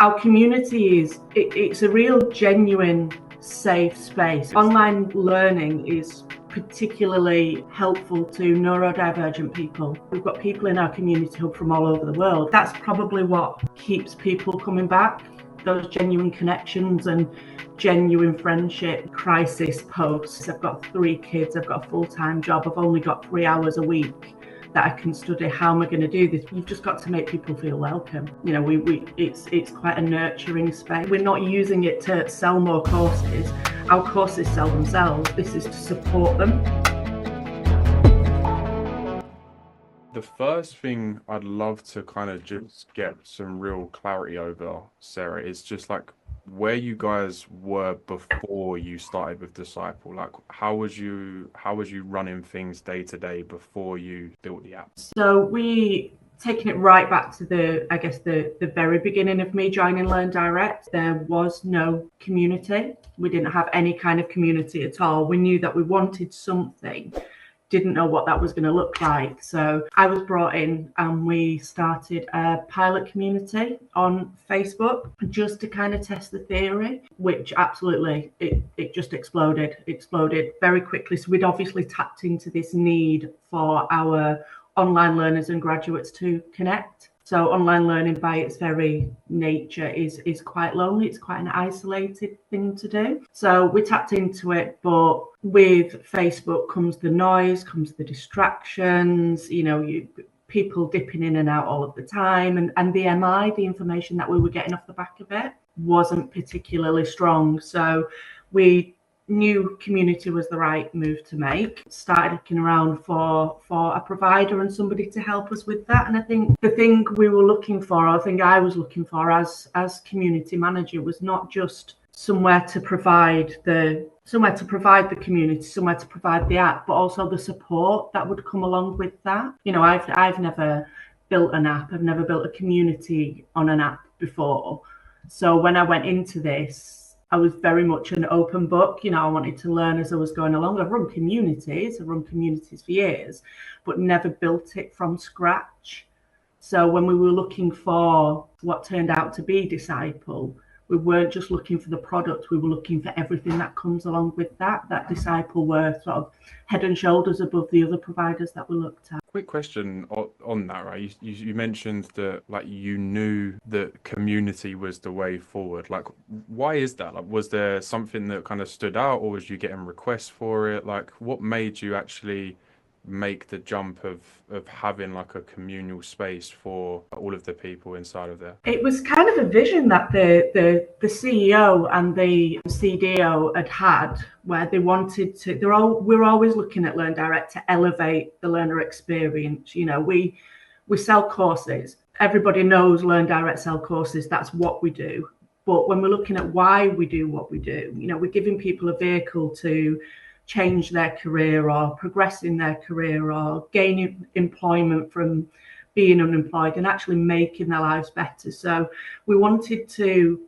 Our community it's a real genuine safe space. Online learning is particularly helpful to neurodivergent people. We've got people in our community who are from all over the world. That's probably what keeps people coming back, those genuine connections and genuine friendship. Crisis posts. I've got 3 kids, I've got a full-time job, I've only got 3 hours a week that I can study. How am I going to do this? You've just got to make people feel welcome. You know, it's quite a nurturing space. We're not using it to sell more courses. Our courses sell themselves. This is to support them. The first thing I'd love to kind of just get some real clarity over, Sarah, is just like where you guys were before you started with Disciple. Like how was you running things day to day before you built the app? So we taking it right back to the very beginning of me joining learndirect. There was no community. We didn't have any kind of community at all. We knew that we wanted something, didn't know what that was going to look like. So I was brought in and we started a pilot community on Facebook just to kind of test the theory, which absolutely, it just exploded very quickly. So we'd obviously tapped into this need for our online learners and graduates to connect. So online learning by its very nature is quite lonely. It's quite an isolated thing to do. So we tapped into it, but with Facebook comes the noise, comes the distractions, people dipping in and out all of the time. And the the information that we were getting off the back of it, wasn't particularly strong. So we knew community was the right move to make. Started looking around for a provider and somebody to help us with that. And I think the thing we were looking for, or I think I was looking for as community manager, was not just somewhere to provide the community, somewhere to provide the app, but also the support that would come along with that. I've never built an app. I've never built a community on an app before. So when I went into this, I was very much an open book. I wanted to learn as I was going along. I've run communities for years, but never built it from scratch. So when we were looking for what turned out to be Disciple, we weren't just looking for the product, we were looking for everything that comes along with that. That Disciple were sort of head and shoulders above the other providers that we looked at. Quick question on that, right? You mentioned that like you knew that community was the way forward. Like, why is that? Like, was there something that kind of stood out, or was you getting requests for it? Like, what made you actually make the jump of having like a communal space for all of the people inside of there? It was kind of a vision that the CEO and the CDO had, where they wanted to. We're always looking at learndirect to elevate the learner experience. We sell courses. Everybody knows learndirect sell courses. That's what we do. But when we're looking at why we do what we do, we're giving people a vehicle to change their career or progress in their career or gain employment from being unemployed and actually making their lives better. So we wanted to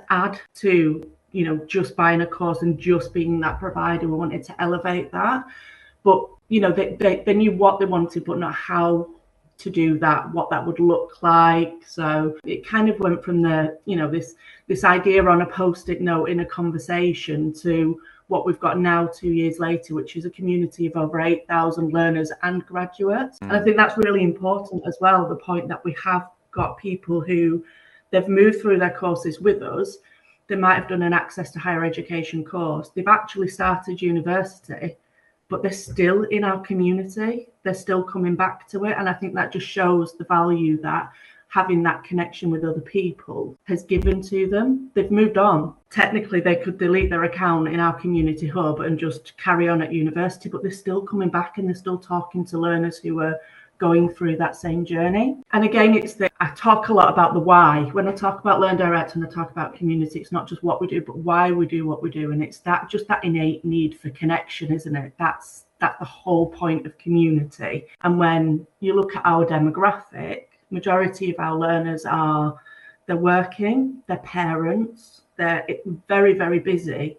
add to, just buying a course and just being that provider. We wanted to elevate that. But, they knew what they wanted, but not how to do that, what that would look like. So it kind of went from this idea on a post-it note in a conversation to what we've got now 2 years later, which is a community of over 8,000 learners and graduates. And I think that's really important as well, the point that we have got people who they've moved through their courses with us. They might have done an access to higher education course. They've actually started university, but they're still in our community. They're still coming back to it. And I think that just shows the value that having that connection with other people has given to them. They've moved on. Technically, they could delete their account in our community hub and just carry on at university, but they're still coming back and they're still talking to learners who are going through that same journey. And again, I talk a lot about the why. When I talk about learndirect and I talk about community, it's not just what we do, but why we do what we do. And it's that innate need for connection, isn't it? That's the whole point of community. And when you look at our demographic, majority of our learners they're working, they're parents, they're very, very busy.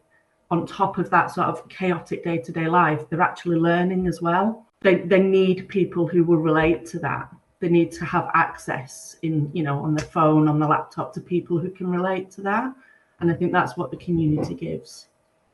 On top of that sort of chaotic day-to-day life, they're actually learning as well. They need people who will relate to that. they need to have access in, on the phone, on the laptop, to people who can relate to that. And I think that's what the community gives.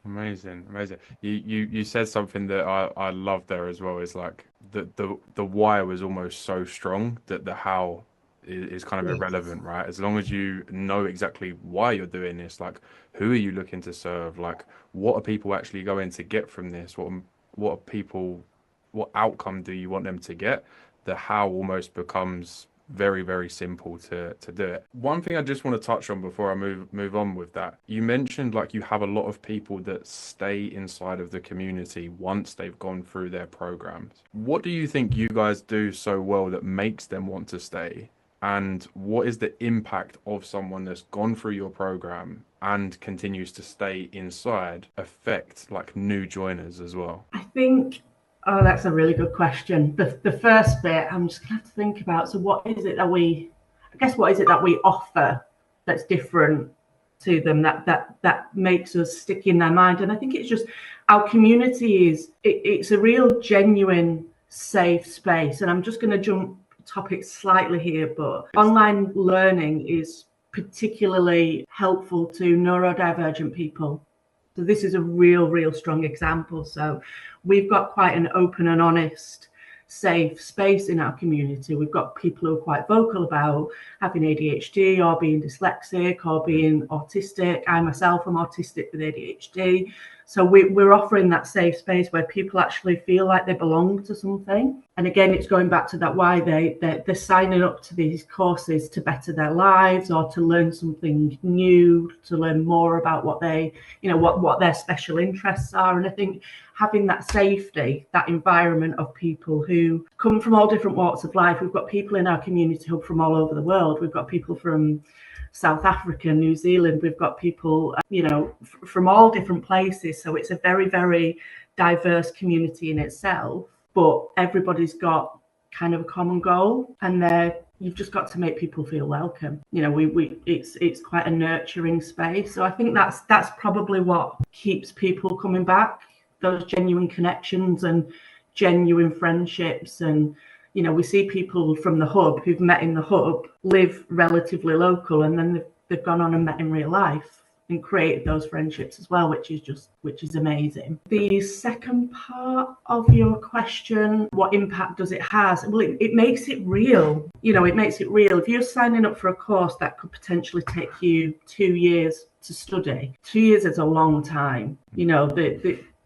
Amazing, amazing. You said something that I love there as well. Is like the why was almost so strong that the how is kind of Yes. irrelevant, right? As long as you know exactly why you're doing this, like who are you looking to serve? Like what are people actually going to get from this? What are people, what outcome do you want them to get? The how almost becomes very, very simple to do it. One thing I just want to touch on before I move on with that, you mentioned like you have a lot of people that stay inside of the community once they've gone through their programs. What do you think you guys do so well that makes them want to stay? And what is the impact of someone that's gone through your program and continues to stay inside affect like new joiners as well? I think, oh, that's a really good question. The first bit, I'm just gonna have to think about. So, what is it that what is it that we offer that's different to them, that makes us stick in their mind? And I think it's just our community it's a real genuine safe space. And I'm just going to jump topic slightly here, but online learning is particularly helpful to neurodivergent people. So this is a real strong example. So we've got quite an open and honest, safe space in our community. We've got people who are quite vocal about having ADHD or being dyslexic or being autistic. I myself am autistic with ADHD. So we're offering that safe space where people actually feel like they belong to something. And again, it's going back to that why they're signing up to these courses to better their lives or to learn something new, to learn more about what what their special interests are. And I think having that safety, that environment of people who come from all different walks of life. We've got people in our community who are from all over the world. We've got people from South Africa, New Zealand. We've got people, from all different places. So it's a very diverse community in itself, but everybody's got kind of a common goal, and you've just got to make people feel welcome. It's quite a nurturing space. So I think that's probably what keeps people coming back, those genuine connections and genuine friendships. And we see people from the hub who've met in the hub live relatively local, and then they've gone on and met in real life and created those friendships as well, which is amazing. The second part of your question, what impact does it have? Well, it makes it real. It makes it real. If you're signing up for a course that could potentially take you 2 years to study, 2 years is a long time.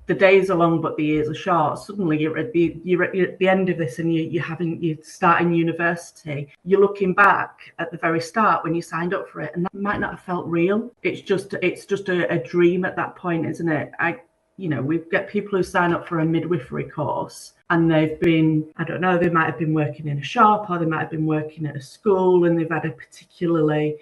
The days are long, but the years are short. Suddenly you're at the end of this, and you're starting university. You're looking back at the very start when you signed up for it, and that might not have felt real. It's just a dream at that point, isn't it? We've got people who sign up for a midwifery course, and they've been, I don't know, they might have been working in a shop, or they might have been working at a school, and they've had a particularly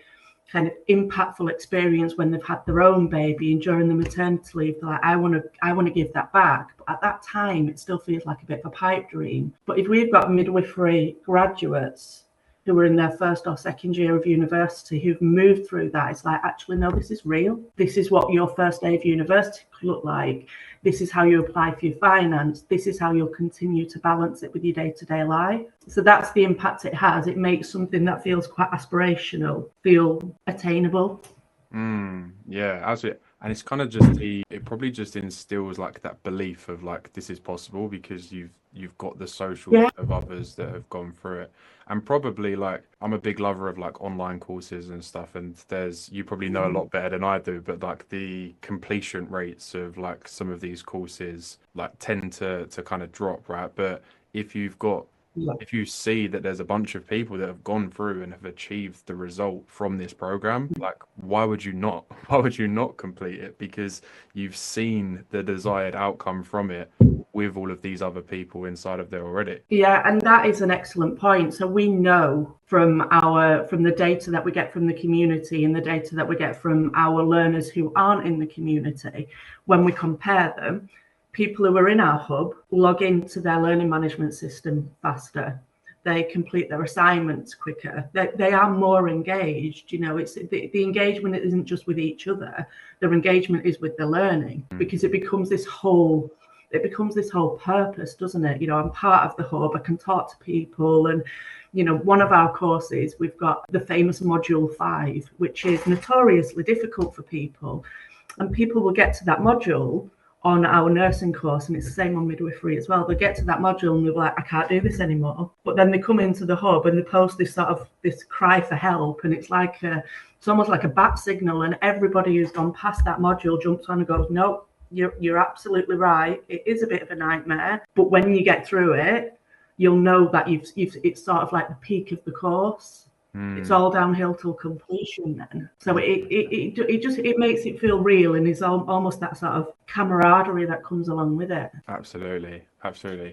kind of impactful experience when they've had their own baby, and during the maternity leave, they're like, I want to give that back. But at that time, it still feels like a bit of a pipe dream. But if we've got midwifery graduates who are in their first or second year of university who've moved through that, it's like, actually, no, this is real. This is what your first day of university could look like. This is how you apply for your finance. This is how you'll continue to balance it with your day-to-day life. So that's the impact it has. It makes something that feels quite aspirational feel attainable. Yeah, absolutely. And it's kind of just it probably just instills like that belief of like this is possible because you've got the social of others that have gone through it. And probably like I'm a big lover of like online courses and stuff, and you probably know a lot better than I do, but like the completion rates of like some of these courses like tend to kind of drop, right? But if you see that there's a bunch of people that have gone through and have achieved the result from this program, like why would you not? Why would you not complete it? Because you've seen the desired outcome from it with all of these other people inside of there already. Yeah, and that is an excellent point. So we know from the data that we get from the community and the data that we get from our learners who aren't in the community, when we compare them, people who are in our hub log into their learning management system faster. They complete their assignments quicker. They are more engaged. It's the engagement isn't just with each other. Their engagement is with the learning, because it becomes this whole it becomes this whole purpose, doesn't it? You know, I'm part of the hub, I can talk to people. And you know, one of our courses, we've got the famous module 5, which is notoriously difficult for people, and people will get to that module on our nursing course, and it's the same on midwifery as well. They get to that module and they're like, I can't do this anymore. But then they come into the hub and they post this sort of this cry for help, and it's like it's almost like a bat signal, and everybody who's gone past that module jumps on and goes, no, you're absolutely right. It is a bit of a nightmare, but when you get through it, you'll know that it's sort of like the peak of the course. It's all downhill till completion then. So it makes it feel real, and it's almost that sort of camaraderie that comes along with it. Absolutely,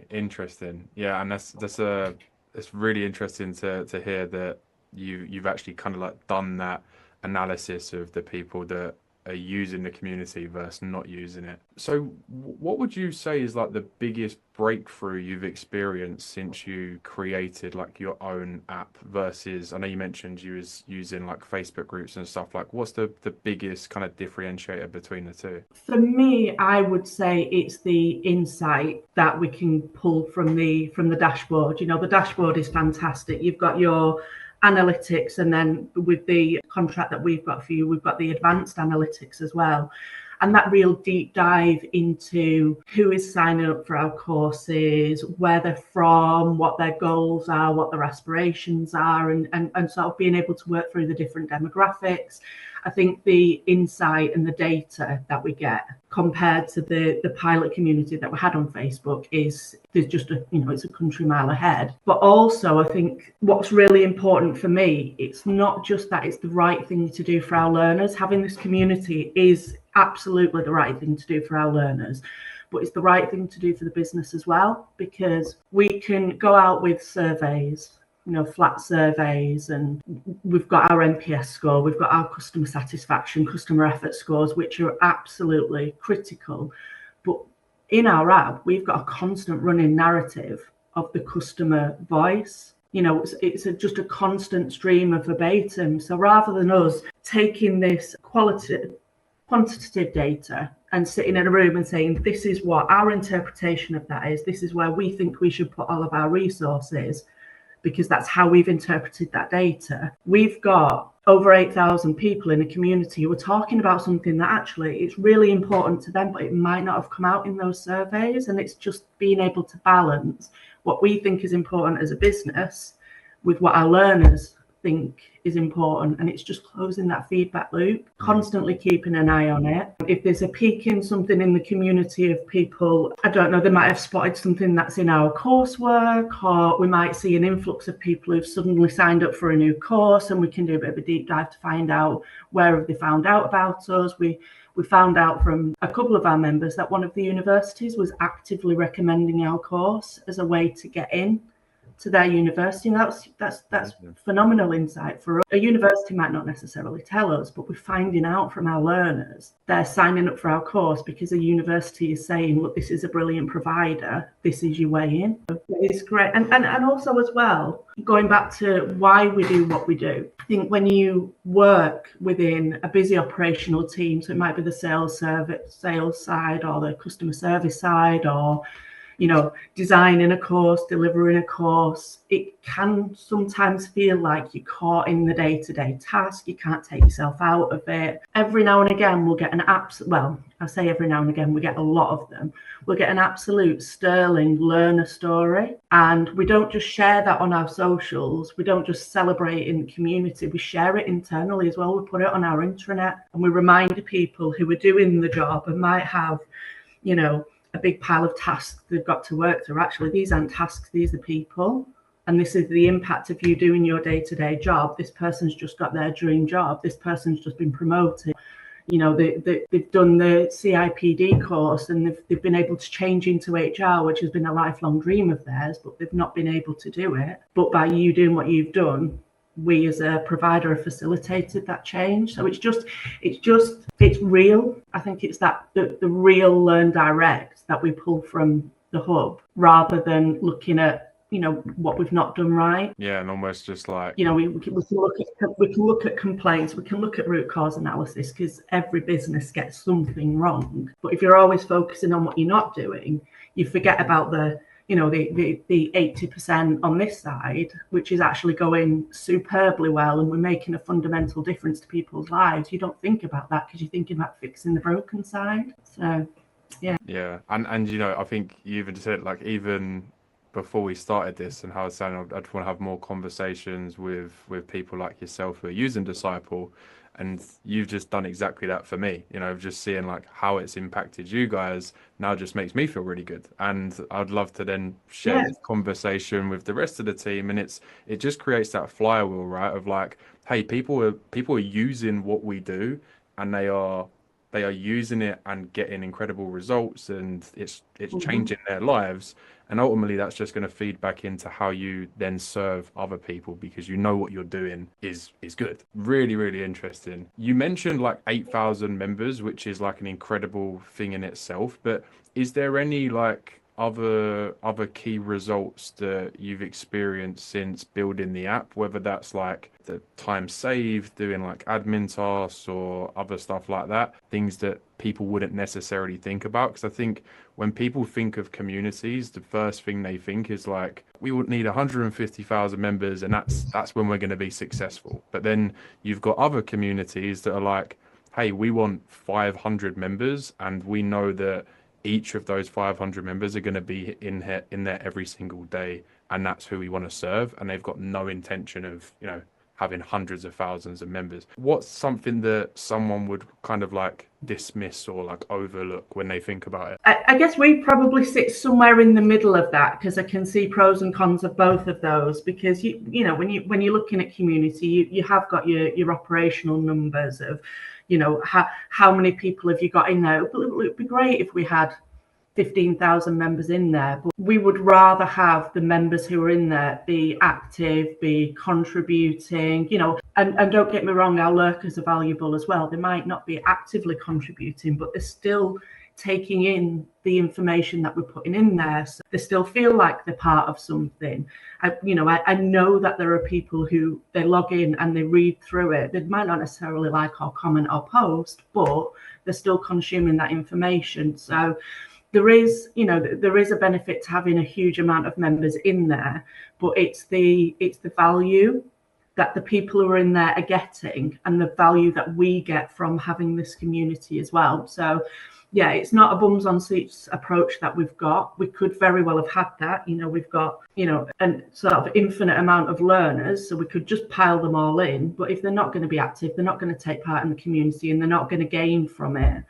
interesting. Yeah, and it's really interesting to hear that you've actually kind of like done that analysis of the people that are using the community versus not using it. So what would you say is like the biggest breakthrough you've experienced since you created like your own app versus, I know you mentioned you was using like Facebook groups and stuff, like what's the biggest kind of differentiator between the two? For me, I would say it's the insight that we can pull from the dashboard. You know, the dashboard is fantastic. You've got your analytics, and then with the contract that we've got for you, we've got the advanced analytics as well. And that real deep dive into who is signing up for our courses, where they're from, what their goals are, what their aspirations are, and sort of being able to work through the different demographics. I think the insight and the data that we get compared to the pilot community that we had on Facebook there's just it's a country mile ahead. But also I think what's really important for me, it's not just that it's the right thing to do for our learners. Having this community is absolutely the right thing to do for our learners, but it's the right thing to do for the business as well, because we can go out with surveys, flat surveys, and we've got our NPS score, we've got our customer satisfaction, customer effort scores, which are absolutely critical. But in our app, we've got a constant running narrative of the customer voice. It's just a constant stream of verbatim. So rather than us taking this quantitative data and sitting in a room and saying, this is what our interpretation of that is, this is where we think we should put all of our resources, because that's how we've interpreted that data. We've got over 8,000 people in a community who are talking about something that actually it's really important to them, but it might not have come out in those surveys. And it's just being able to balance what we think is important as a business with what our learners think is important, and it's just closing that feedback loop, constantly keeping an eye on it. If there's a peak in something in the community of people, I don't know, they might have spotted something that's in our coursework, or we might see an influx of people who've suddenly signed up for a new course, and we can do a bit of a deep dive to find out where have they found out about us. We found out from a couple of our members that one of the universities was actively recommending our course as a way to get in to their university, and that's phenomenal insight for us. A university might not necessarily tell us, but we're finding out from our learners they're signing up for our course because a university is saying, look, this is a brilliant provider, this is your way in. It's great. And also as well, going back to why we do what we do, I think when you work within a busy operational team, so it might be the sales side or the customer service side, or designing a course, delivering a course, it can sometimes feel like you're caught in the day-to-day task. You can't take yourself out of it. Every now and again, we'll get I say every now and again, we get a lot of them. We'll get an absolute sterling learner story, and we don't just share that on our socials. We don't just celebrate in the community. We share it internally as well. We put it on our intranet, and we remind people who are doing the job and might have, a big pile of tasks they've got to work through. Actually, these aren't tasks, these are people. And this is the impact of you doing your day-to-day job. This person's just got their dream job. This person's just been promoted. They've done the CIPD course, and they've been able to change into HR, which has been a lifelong dream of theirs, but they've not been able to do it. But by you doing what you've done, we as a provider have facilitated that change. So it's real. I think it's that the real learn direct that we pull from the hub, rather than looking at what we've not done right. Yeah, and almost just like, We can look at complaints, we can look at root cause analysis, because every business gets something wrong. But if you're always focusing on what you're not doing, you forget about the 80% on this side, which is actually going superbly well, and we're making a fundamental difference to people's lives. You don't think about that because you're thinking about fixing the broken side. So yeah, and I think you even said, like, even before we started this, and how I was saying I'd want to have more conversations with people like yourself who are using Disciple, and you've just done exactly that for me. Just seeing like how it's impacted you guys now just makes me feel really good, and I'd love to then share this conversation with the rest of the team, and it just creates that flywheel, right? Of like, hey, people are using what we do, and they are using it and getting incredible results, and it's changing their lives. And ultimately, that's just going to feed back into how you then serve other people, because what you're doing is good. Really, really interesting. You mentioned like 8,000 members, which is like an incredible thing in itself. But is there any like other key results that you've experienced since building the app, whether that's like the time saved doing like admin tasks or other stuff like that, things that people wouldn't necessarily think about? Because I think when people think of communities, the first thing they think is like, we would need 150,000 members, and that's when we're going to be successful. But then you've got other communities that are like, hey, we want 500 members, and we know that each of those 500 members are going to be in there every single day, and that's who we want to serve. And they've got no intention of, having hundreds of thousands of members. What's something that someone would kind of like dismiss or like overlook when they think about it? I guess we probably sit somewhere in the middle of that, because I can see pros and cons of both of those. Because when you're looking at community, you have got your operational numbers of, how many people have you got in there. It would be great if we had 15,000 members in there, but we would rather have the members who are in there be active, be contributing, and don't get me wrong, our lurkers are valuable as well. They might not be actively contributing, but they're still taking in the information that we're putting in there. So they still feel like they're part of something. I know that there are people who they log in and they read through it. They might not necessarily like or comment or post, but they're still consuming that information. So there is a benefit to having a huge amount of members in there, but it's the value that the people who are in there are getting, and the value that we get from having this community as well. So yeah, it's not a bums on seats approach that we've got. We could very well have had that. We've got, a sort of infinite amount of learners, so we could just pile them all in. But if they're not going to be active, they're not going to take part in the community, and they're not going to gain from it,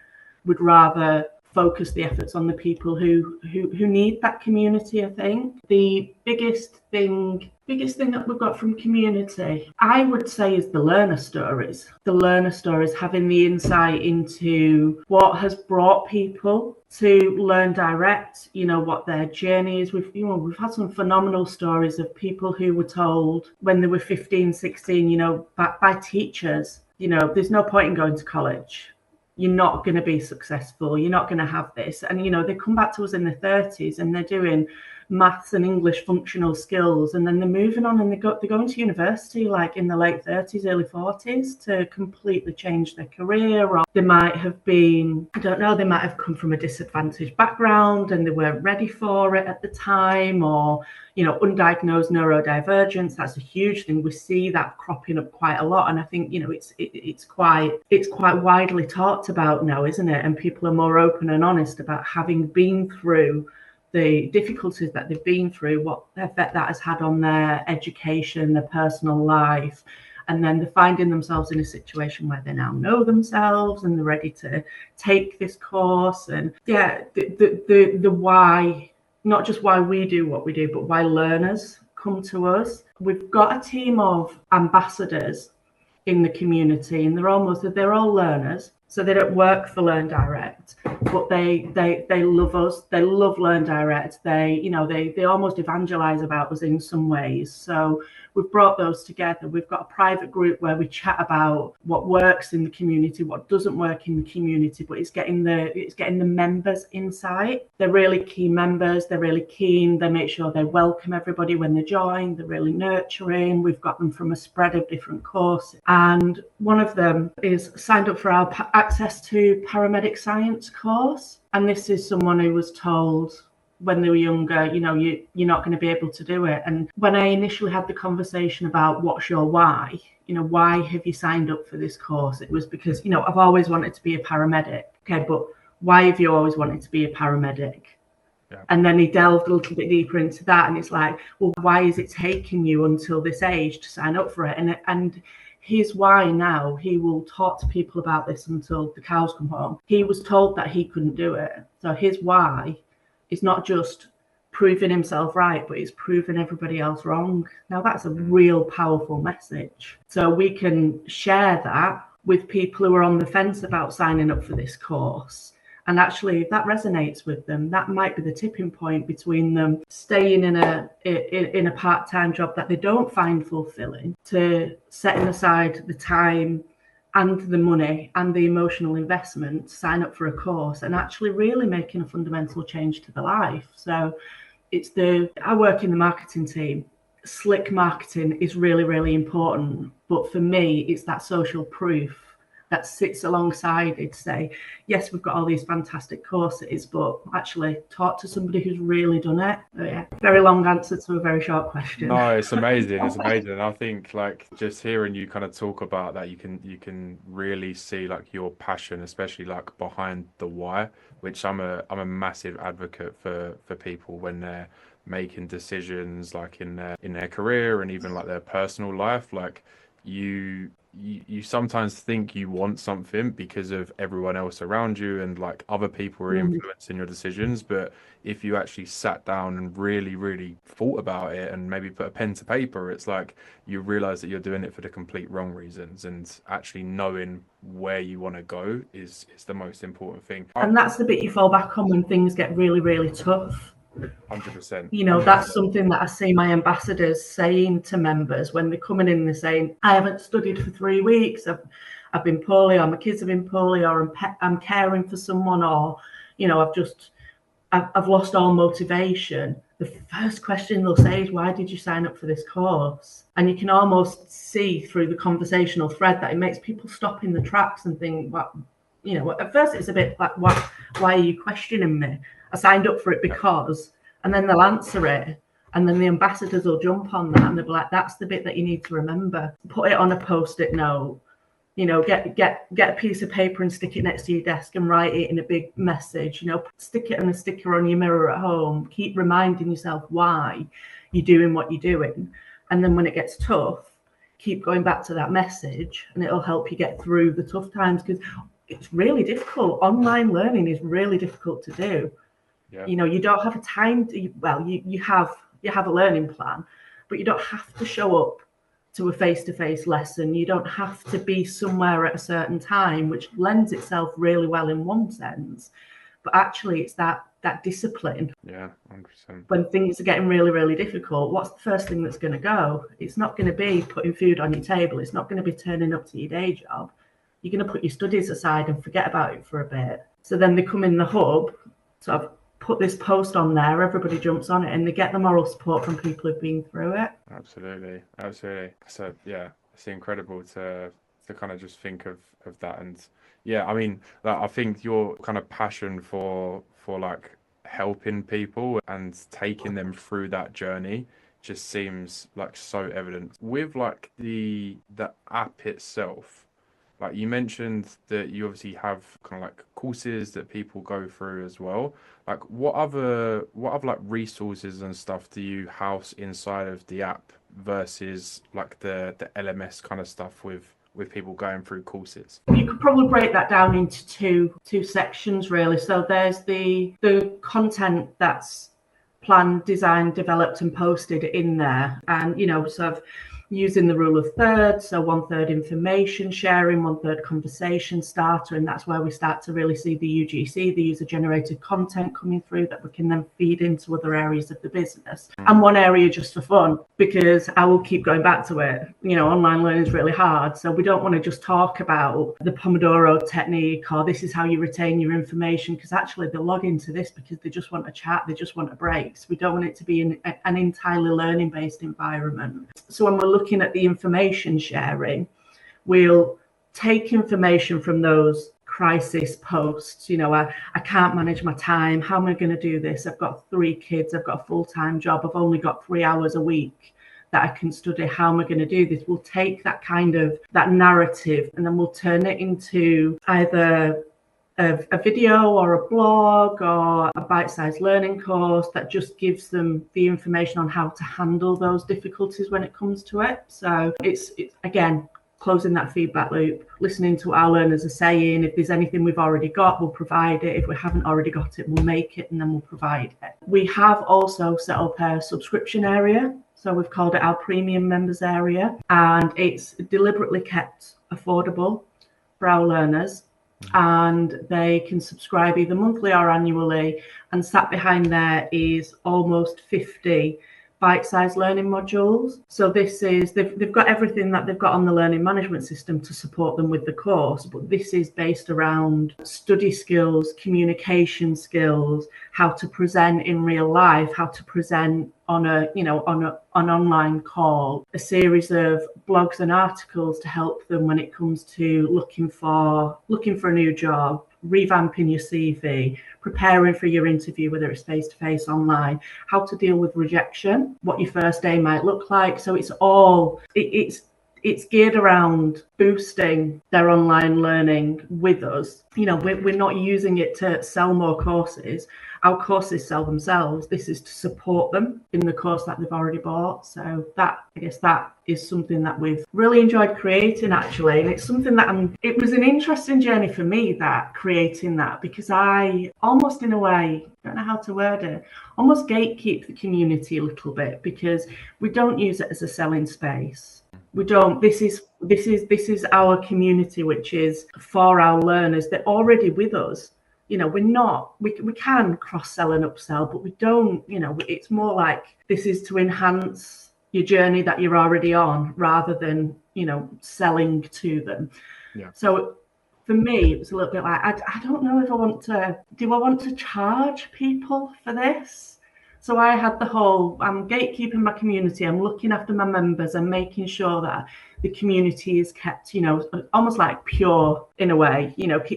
we'd rather focus the efforts on the people who need that community. I think the biggest thing that we've got from community, I would say, is the learner stories. The learner stories, having the insight into what has brought people to LearnDirect, what their journey is. We've had some phenomenal stories of people who were told when they were 15, 16, by teachers, there's no point in going to college. You're not going to be successful. You're not going to have this. And, they come back to us in their 30s and they're doing maths and English functional skills. And then they're moving on and they're going to university like in the late 30s, early 40s to completely change their career. Or they might have been, I don't know, they might have come from a disadvantaged background and they weren't ready for it at the time, or, undiagnosed neurodivergence. That's a huge thing. We see that cropping up quite a lot. And I think, it's quite widely talked about now, isn't it? And people are more open and honest about having been through the difficulties that they've been through, what effect that has had on their education, their personal life. And then they're finding themselves in a situation where they now know themselves and they're ready to take this course. And yeah, the why, not just why we do what we do, but why learners come to us. We've got a team of ambassadors in the community, and they're all learners. So they don't work for LearnDirect, but they love us. They love LearnDirect. They almost evangelize about us in some ways. So we've brought those together. We've got a private group where we chat about what works in the community, what doesn't work in the community, but it's getting the members' insight. They're really key members. They're really keen. They make sure they welcome everybody when they join. They're really nurturing. We've got them from a spread of different courses. And one of them is signed up for our access to paramedic science course. And this is someone who was told when they were younger, you're not going to be able to do it. And when I initially had the conversation about what's your why, why have you signed up for this course? It was because, I've always wanted to be a paramedic. Okay, but why have you always wanted to be a paramedic? Yeah. And then he delved a little bit deeper into that. And it's like, well, why is it taking you until this age to sign up for it? And his why now, he will talk to people about this until the cows come home. He was told that he couldn't do it. So his why is not just proving himself right, but he's proving everybody else wrong. Now that's a real powerful message. So we can share that with people who are on the fence about signing up for this course. And actually, if that resonates with them, that might be the tipping point between them staying in a part-time job that they don't find fulfilling, to setting aside the time and the money and the emotional investment to sign up for a course and actually really making a fundamental change to their life. So I work in the marketing team. Slick marketing is really, really important. But for me, it's that social proof that sits alongside it to say, yes, we've got all these fantastic courses, but actually talk to somebody who's really done it. Oh, yeah. Very long answer to a very short question. No, it's amazing. It's amazing. I think like just hearing you kind of talk about that, you can really see like your passion, especially like behind the why, which I'm a massive advocate for people when they're making decisions like in their career and even like their personal life. Like you sometimes think you want something because of everyone else around you and like other people are influencing your decisions. But if you actually sat down and really, really thought about it and maybe put a pen to paper, it's like you realize that you're doing it for the complete wrong reasons. And actually knowing where you want to go is the most important thing. And that's the bit you fall back on when things get really, really tough. 100%. That's something that I see my ambassadors saying to members when they're coming in. They're saying, I haven't studied for 3 weeks. I've been poorly, or my kids have been poorly, or I'm caring for someone, or I've lost all motivation. The first question they'll say is, why did you sign up for this course? And you can almost see through the conversational thread that it makes people stop in the tracks and think, what, at first it's a bit like, why are you questioning me? I signed up for it because, and then they'll answer it. And then the ambassadors will jump on that and they'll be like, that's the bit that you need to remember. Put it on a Post-it note, get a piece of paper and stick it next to your desk and write it in a big message, stick it on a sticker on your mirror at home. Keep reminding yourself why you're doing what you're doing. And then when it gets tough, keep going back to that message and it'll help you get through the tough times, because it's really difficult. Online learning is really difficult to do. Yeah. You don't have a time to, you have a learning plan, but you don't have to show up to a face-to-face lesson. You don't have to be somewhere at a certain time, which lends itself really well in one sense. But actually it's that discipline. Yeah, 100%. When things are getting really, really difficult, what's the first thing that's going to go? It's not going to be putting food on your table. It's not going to be turning up to your day job. You're going to put your studies aside and forget about it for a bit. So then they come in the hub, sort of put this post on there, everybody jumps on it and they get the moral support from people who've been through it. Absolutely. So yeah, it's incredible to kind of just think of that. And yeah, I mean, like, I think your kind of passion for like helping people and taking them through that journey just seems like so evident. With like the app itself, like you mentioned that you obviously have kind of like courses that people go through as well. Like what other like resources and stuff do you house inside of the app versus like the LMS kind of stuff with people going through courses? You could probably break that down into two sections really. So there's the content that's planned, designed, developed and posted in there, and using the rule of thirds, so 1/3 information sharing, 1/3 conversation starter, and that's where we start to really see the UGC, the user generated content coming through that we can then feed into other areas of the business. And one area just for fun, because I will keep going back to it, online learning is really hard, so we don't want to just talk about the Pomodoro technique or this is how you retain your information, because actually they log into this because they just want a chat, they just want a break. So we don't want it to be an entirely learning based environment. So when we're looking at the information sharing, we'll take information from those crisis posts. I can't manage my time. How am I going to do this? I've got 3 kids. I've got a full-time job. I've only got 3 hours a week that I can study. How am I going to do this? We'll take that narrative and then we'll turn it into either a video or a blog or a bite-sized learning course that just gives them the information on how to handle those difficulties when it comes to it. So it's again, closing that feedback loop, listening to what our learners are saying. If there's anything we've already got, we'll provide it. If we haven't already got it, we'll make it and then we'll provide it. We have also set up a subscription area. So we've called it our premium members area, and it's deliberately kept affordable for our learners. And they can subscribe either monthly or annually, and sat behind there is almost 50 bite-sized learning modules. So they've got everything that they've got on the learning management system to support them with the course, but this is based around study skills, communication skills, how to present in real life, how to present on an online call, a series of blogs and articles to help them when it comes to looking for a new job, revamping your CV, preparing for your interview, whether it's face-to-face, online, how to deal with rejection, what your first day might look like. So it's geared around boosting their online learning with us. We're not using it to sell more courses. Our courses sell themselves. This is to support them in the course that they've already bought. So that is something that we've really enjoyed creating, actually. And it's something that it was an interesting journey for me, that creating that, because I almost, in a way, don't know how to word it, almost gatekeep the community a little bit, because we don't use it as a selling space. We don't. This is our community, which is for our learners. They're already with us. We can cross-sell and upsell, but we don't, it's more like this is to enhance your journey that you're already on, rather than, selling to them. Yeah. So for me, it was a little bit like, I don't know if do I want to charge people for this? So I had the whole, I'm gatekeeping my community, I'm looking after my members, I'm making sure that the community is kept, almost like pure in a way,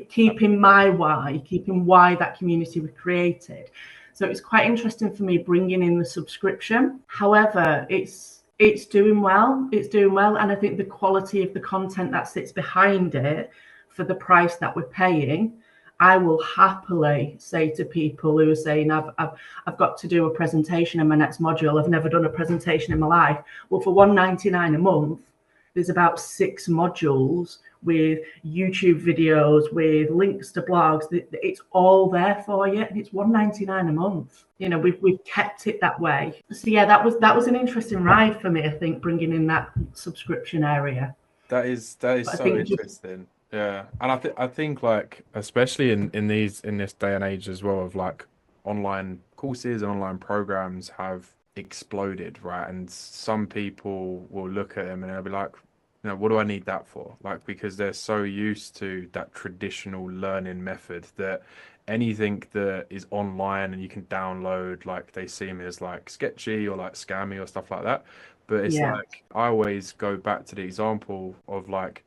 keeping why that community was created. So it's quite interesting for me bringing in the subscription. However, it's doing well. And I think the quality of the content that sits behind it for the price that we're paying, I will happily say to people who are saying, I've got to do a presentation in my next module. I've never done a presentation in my life. Well, for $1.99 a month, there's about 6 modules with YouTube videos, with links to blogs. It's all there for you, and it's $1.99 a month. We've kept it that way. So yeah, that was an interesting ride for me, I think, bringing in that subscription area. That is so interesting. Yeah, and I think like, especially in this day and age as well, of like online courses and online programs have exploded, right? And some people will look at them and they'll be like, what do I need that for? Like, because they're so used to that traditional learning method that anything that is online and you can download, like, they seem as like sketchy or like scammy or stuff like that. But it's like, I always go back to the example of like,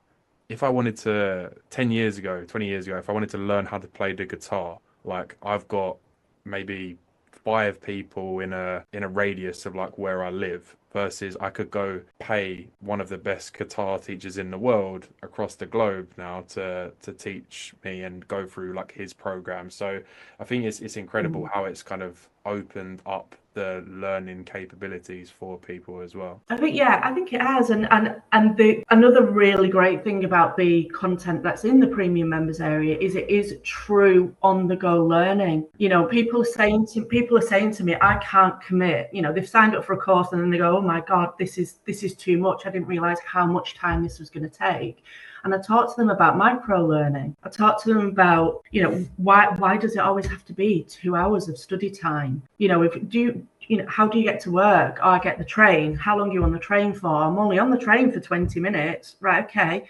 if I wanted to 10 years ago, 20 years ago, if I wanted to learn how to play the guitar, like, I've got maybe 5 people in a radius of like where I live, versus I could go pay one of the best guitar teachers in the world across the globe now to teach me and go through like his program. So I think it's incredible how it's kind of opened up the learning capabilities for people as well. I think it has, and another really great thing about the content that's in the premium members area is it is true on the go learning. People are saying to me, I can't commit. They've signed up for a course and then they go, oh my God, this is too much. I didn't realize how much time this was going to take. And I talked to them about micro learning. I talked to them about, why does it always have to be 2 hours of study time? How do you get to work? Oh, I get the train. How long are you on the train for? I'm only on the train for 20 minutes. Right, okay.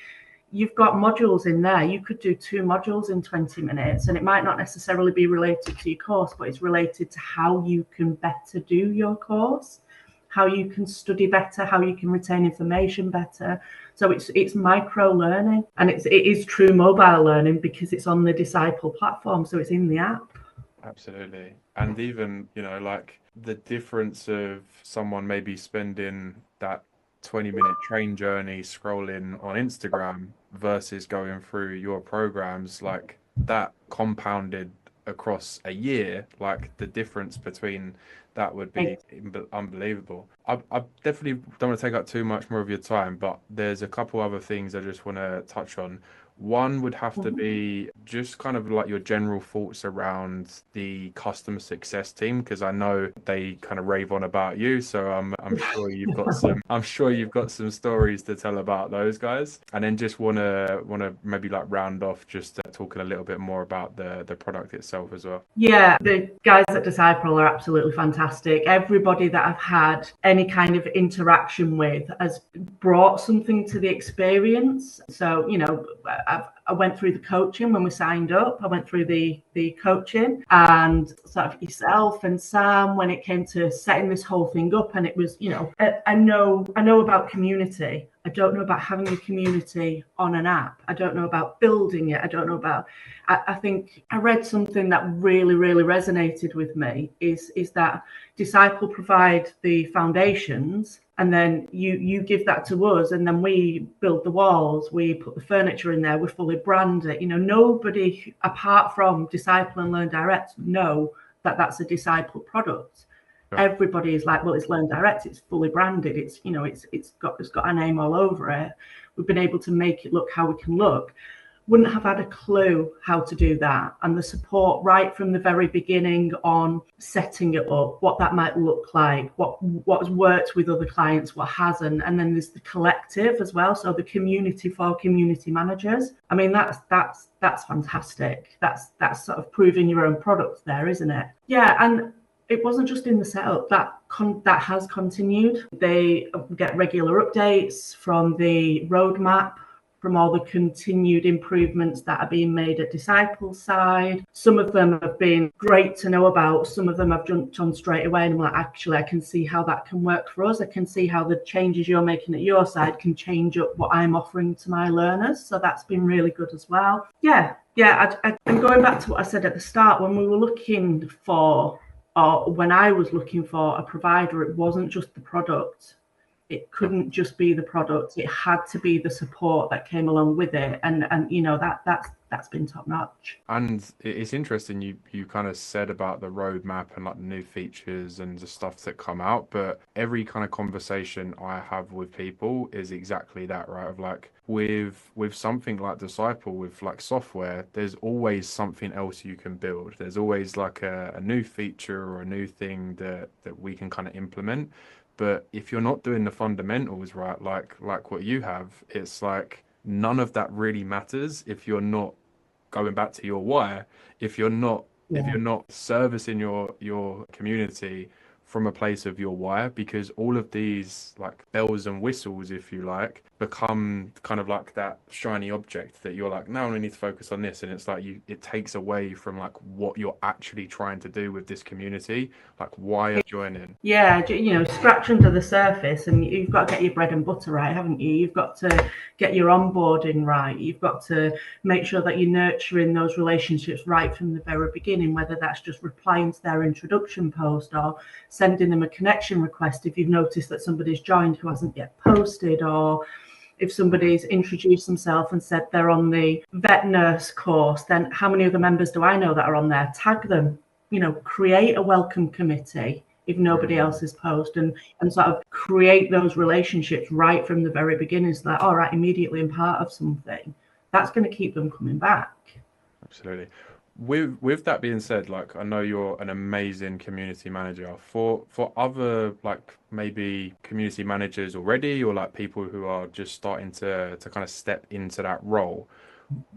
You've got modules in there. You could do 2 modules in 20 minutes, and it might not necessarily be related to your course, but it's related to how you can better do your course, how you can study better, how you can retain information better. So it's micro learning, and it is true mobile learning because it's on the Disciple platform, so it's in the app. Absolutely. And even, like the difference of someone maybe spending that 20-minute train journey scrolling on Instagram versus going through your programs, like that compounded across a year, like the difference between that would be unbelievable. I definitely don't want to take up too much more of your time, but there's a couple other things I just want to touch on. One would have to be just kind of like your general thoughts around the customer success team, because I know they kind of rave on about you. So I'm sure you've got some stories to tell about those guys. And then just wanna maybe like round off just talking a little bit more about the product itself as well. Yeah, the guys at Disciple are absolutely fantastic. Everybody that I've had any kind of interaction with has brought something to the experience. So, I went through the coaching when we signed up. I went through the coaching, and sort of yourself and Sam when it came to setting this whole thing up. And it was, I know about community. I don't know about having a community on an app. I don't know about building it. I don't know about. I think I read something that really, really resonated with me is that Disciple provide the foundations, and then you give that to us, and then we build the walls, we put the furniture in there, we fully brand it. Nobody apart from Disciple and Learn Direct know that that's a Disciple product. Yeah. Everybody is like, well, it's Learn Direct, it's fully branded, it's got our name all over it. We've been able to make it look how we can look. Wouldn't have had a clue how to do that, and the support right from the very beginning on setting it up, what that might look like, what has worked with other clients, what hasn't, and then there's the collective as well. So the community for community managers. I mean, that's fantastic. That's sort of proving your own product there, isn't it? Yeah, and it wasn't just in the setup that has continued. They get regular updates from the roadmap, from all the continued improvements that are being made at Disciple's side. Some of them have been great to know about. Some of them I've jumped on straight away, and I'm like, actually, I can see how that can work for us. I can see how the changes you're making at your side can change up what I'm offering to my learners. So that's been really good as well. Yeah. And going back to what I said at the start, when we were looking for, or when I was looking for a provider, it wasn't just the product. It couldn't just be the product. It had to be the support that came along with it, and that's been top notch. And it's interesting you kind of said about the roadmap and like the new features and the stuff that come out, but every kind of conversation I have with people is exactly that, right? Of like with something like Disciple, with like software, there's always something else you can build. There's always like a new feature or a new thing that we can kind of implement. But if you're not doing the fundamentals right, like what you have, it's like none of that really matters if you're not going back to your why, if you're not servicing your community from a place of your why, because all of these like bells and whistles, if you like, become kind of like that shiny object that you're like, now we need to focus on this, and it's like it takes away from like what you're actually trying to do with this community, like why are you joining? Yeah, scratch under the surface, and you've got to get your bread and butter right, haven't you? You've got to get your onboarding right. You've got to make sure that you're nurturing those relationships right from the very beginning, whether that's just replying to their introduction post or sending them a connection request if you've noticed that somebody's joined who hasn't yet posted, or if somebody's introduced themselves and said they're on the vet nurse course, then how many other members do I know that are on there? Tag them, create a welcome committee if nobody else is posted, and sort of create those relationships right from the very beginning, so that, all right, immediately I'm part of something. That's going to keep them coming back. Absolutely. With that being said, like I know you're an amazing community manager. For other like maybe community managers already, or like people who are just starting to kind of step into that role,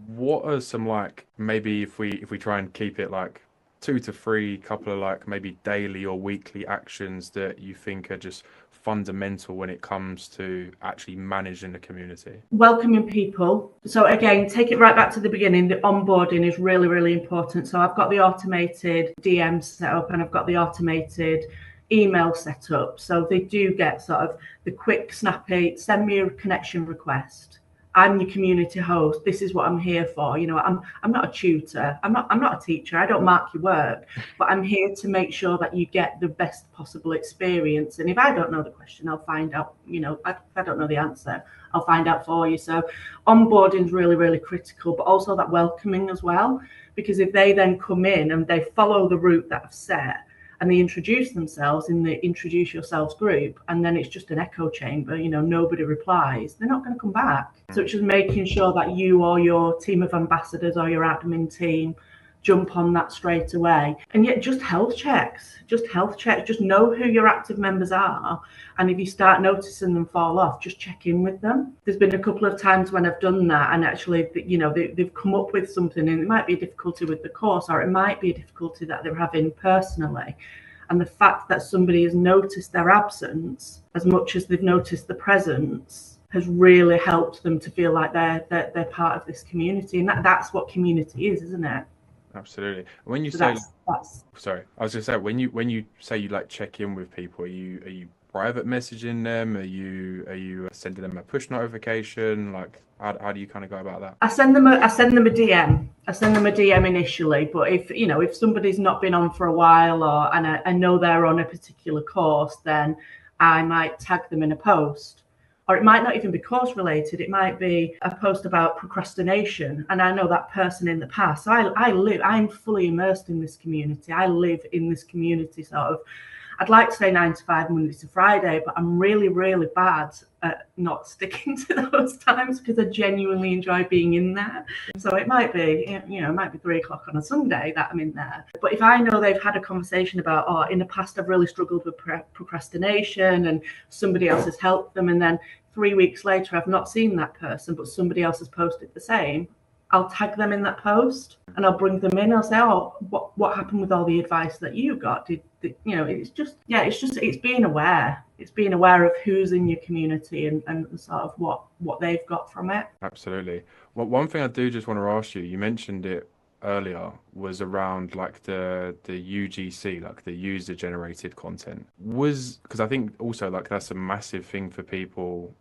what are some like maybe if we try and keep it like two to three couple of like maybe daily or weekly actions that you think are just fundamental when it comes to actually managing the community? Welcoming people. So again, take it right back to the beginning. The onboarding is really, really important. So I've got the automated DMs set up and I've got the automated email set up. So they do get sort of the quick, snappy, send me a connection request. I'm your community host. This is what I'm here for. You know, I'm not a tutor. I'm not a teacher. I don't mark your work, but I'm here to make sure that you get the best possible experience. And if I don't know the question, I'll find out. You know, if I don't know the answer, I'll find out for you. So onboarding is really, really critical, but also that welcoming as well. Because if they then come in and they follow the route that I've set, and they introduce themselves in the introduce yourselves group, and then it's just an echo chamber, you know, nobody replies, they're not going to come back. So it's just making sure that you or your team of ambassadors or your admin team jump on that straight away. And yet just health checks, just know who your active members are. And if you start noticing them fall off, just check in with them. There's been a couple of times when I've done that and actually, you know, they've come up with something, and it might be a difficulty with the course, or it might be a difficulty that they're having personally. And the fact that somebody has noticed their absence as much as they've noticed the presence has really helped them to feel like they're part of this community. And that's what community is, isn't it? Absolutely. When you So say, that's sorry, I was just saying when you say you like check in with people, are you private messaging them? Are you sending them a push notification? Like how do you kind of go about that? I send them a DM. I send them a DM initially, but if somebody's not been on for a while, or and I know they're on a particular course, then I might tag them in a post. Or it might not even be course related. It might be a post about procrastination, and I know that person in the past. So I'm fully immersed in this community. I live in this community sort of. I'd like to say 9 to 5, Monday to Friday, but I'm really, really bad at not sticking to those times because I genuinely enjoy being in there. So it might be, it might be 3 o'clock on a Sunday that I'm in there. But if I know they've had a conversation about, oh, in the past I've really struggled with procrastination and somebody else has helped them, and then 3 weeks later I've not seen that person, but somebody else has posted the same, I'll tag them in that post and I'll bring them in. I'll say, oh, what happened with all the advice that you got? It's being aware. It's being aware of who's in your community and sort of what they've got from it. Absolutely. Well, one thing I do just want to ask you, you mentioned it earlier, was around like the UGC, like the user generated content. Was because I think also like that's a massive thing for people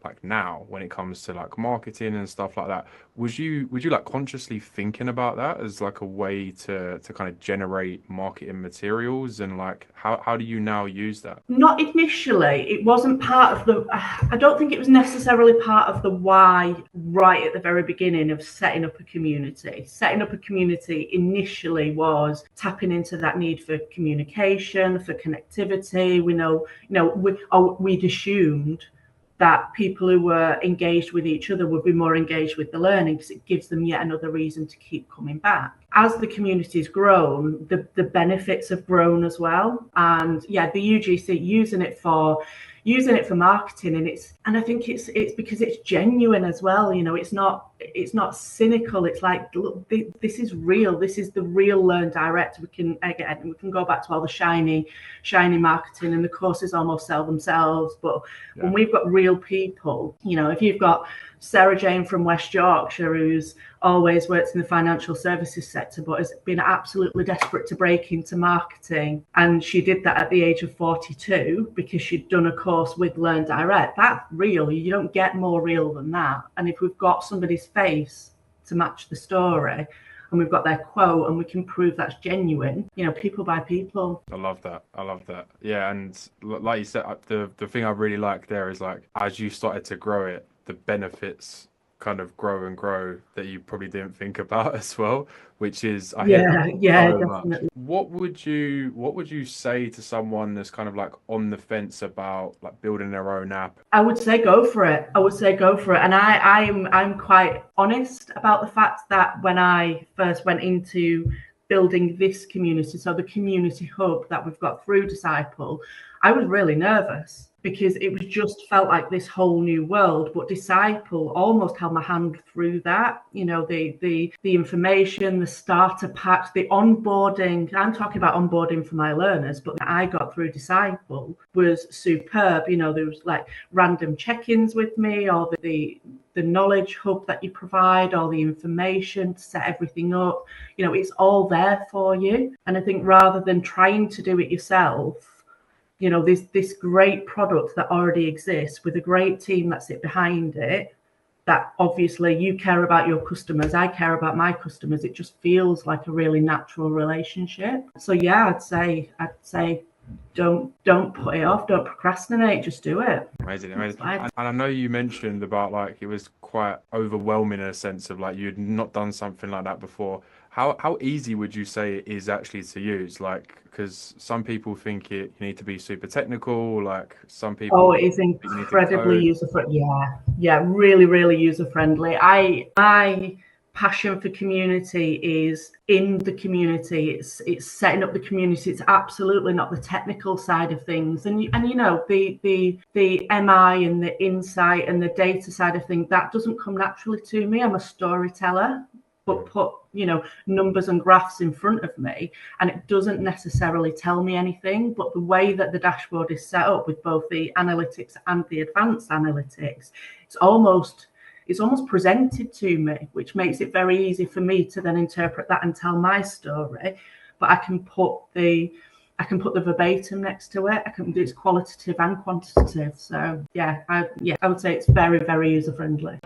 like now when it comes to like marketing and stuff like that. Would you like consciously thinking about that as like a way to kind of generate marketing materials, and like how do you now use that? Not initially. It wasn't part of the, I don't think it was necessarily part of the why right at the very beginning of setting up a community. Setting up a community initially was tapping into that need for communication, for connectivity. We'd assumed that people who were engaged with each other would be more engaged with the learning because it gives them yet another reason to keep coming back. As the community's grown, the benefits have grown as well. And yeah, the UGC using it for marketing, and I think it's because it's genuine as well. It's not cynical. It's like, look, this is real. This is the real Learn Direct. We can go back to all the shiny marketing, and the courses almost sell themselves. But when we've got real people, if you've got Sarah Jane from West Yorkshire, who's always worked in the financial services sector but has been absolutely desperate to break into marketing, and she did that at the age of 42 because she'd done a course with Learn Direct. That's real. You don't get more real than that. And if we've got somebody's face to match the story, and we've got their quote, and we can prove that's genuine, people buy people. I love that. Yeah, and like you said, the thing I really like there is like as you started to grow it, the benefits kind of grow and grow that you probably didn't think about as well, which is I hear that Yeah, so much. definitely. What would you say to someone that's kind of like on the fence about like building their own app? I would say go for it. I would say go for it. And I'm quite honest about the fact that when I first went into building this community, so the community hub that we've got through Disciple, I was really nervous because it was just felt like this whole new world. But Disciple almost held my hand through that. You know, the information, the starter packs, the onboarding. I'm talking about onboarding for my learners, but I got through Disciple was superb. You know, there was like random check-ins with me, or the knowledge hub that you provide, all the information to set everything up. You know, it's all there for you. And I think rather than trying to do it yourself, you know, this great product that already exists with a great team that sit behind it, that obviously you care about your customers, I care about my customers. It just feels like a really natural relationship. So yeah, I'd say don't put it off, don't procrastinate, just do it. Amazing, amazing. And I know you mentioned about like it was quite overwhelming in a sense of like you'd not done something like that before. How easy would you say it is actually to use? Like, because some people think you need to be super technical, like some Oh, people it is think you need to incredibly code. user friendly. Yeah, really, really user friendly. My passion for community is in the community. It's setting up the community. It's absolutely not the technical side of things. And you know, the MI and the insight and the data side of things, that doesn't come naturally to me. I'm a storyteller. But put, you know, numbers and graphs in front of me, and it doesn't necessarily tell me anything. But the way that the dashboard is set up with both the analytics and the advanced analytics, it's almost presented to me, which makes it very easy for me to then interpret that and tell my story. But I can put the verbatim next to it. I can do it's qualitative and quantitative. So yeah, I would say it's very, very user friendly.